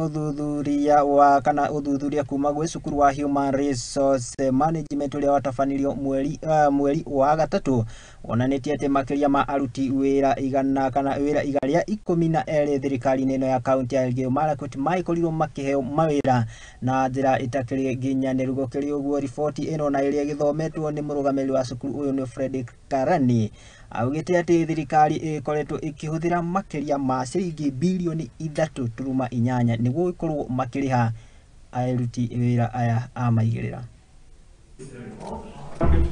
uthuthuria kana uthuthuria kuma gwe cukuru wa Human Resource Management uria watabanirio mweri wa gatatu wonanitie ati makiria ma aruti wira igana kana wira igaria 12 thirikari neno ya kaunti ya Elgeyo Marakwet maikorirwo makiheo mawira na njira itakiri nginyaniru gukiri uguo riboti ino na iria githometwo ni murugamiri wa cukuru uyu ni Thirikari augite ati thirikari ikoretwo ikihuthira makiria ma ciringi bilioni 3.8 niguo ikorwo makiriha aruti wira aya amaigirira.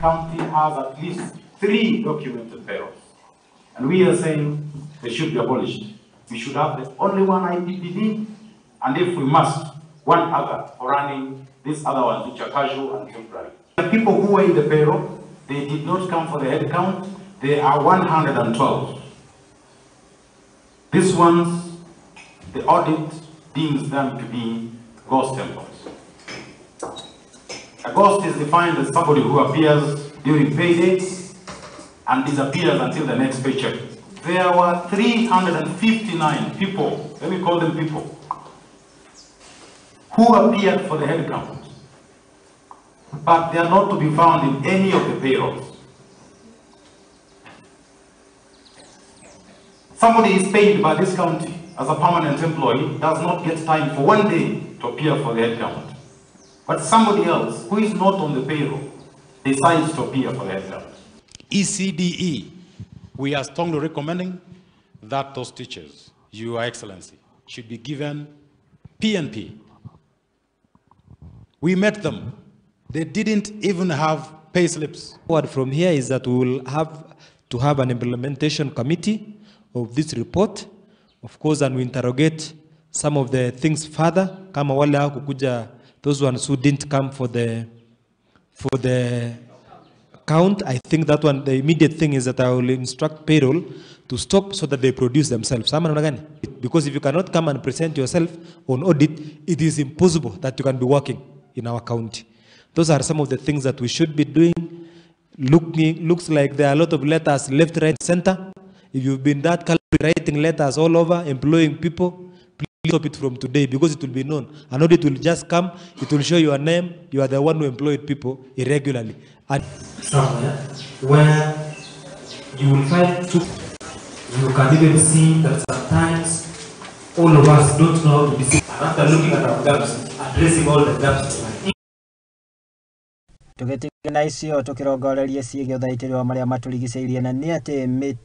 County has at least 3 documented payrolls, and we are saying they should be abolished. We should have only one IPPD, and if we must, one other for running these other ones which are casual and temporary. The people who were in the payroll, they did not come for the head count. They are 112. These ones, the audit deems them to be ghost temples. A ghost is defined as somebody who appears during paydays and disappears until the next paycheck. There were 359 people, let me call them people, who appeared for the head count, but they are not to be found in any of the payrolls. Somebody is paid by this county as a permanent employee, does not get time for one day to appear for the head count. But somebody else who is not on the payroll decides to appear for the head count. ECDE, we are strongly recommending that those teachers, Your Excellency, should be given PNP. We met them. They didn't even have pay slips. What from here is that we will have to have an implementation committee of this report, of course, and we interrogate some of the things further. Kama wale hakukuja, those ones who didn't come for the count. I think that one, the immediate thing is that I will instruct payroll to stop so that they produce themselves. Because if you cannot come and present yourself on audit, it is impossible that you can be working in our county. Those are some of the things that we should be doing. Looks like there are a lot of letters left, right, center. If you've been that writing letters all over, employing people, please stop it from today because it will be known. An audit will just come, it will show your name, you are the one who employed people irregularly. And somewhere where you will find you can even see that sometimes all of us don't know how to be seen. After looking at our gaps, addressing all the gaps. Tugetigana icio tukirongoreria ciege uthaitiri wa maria maturigiceirie na ni ati miti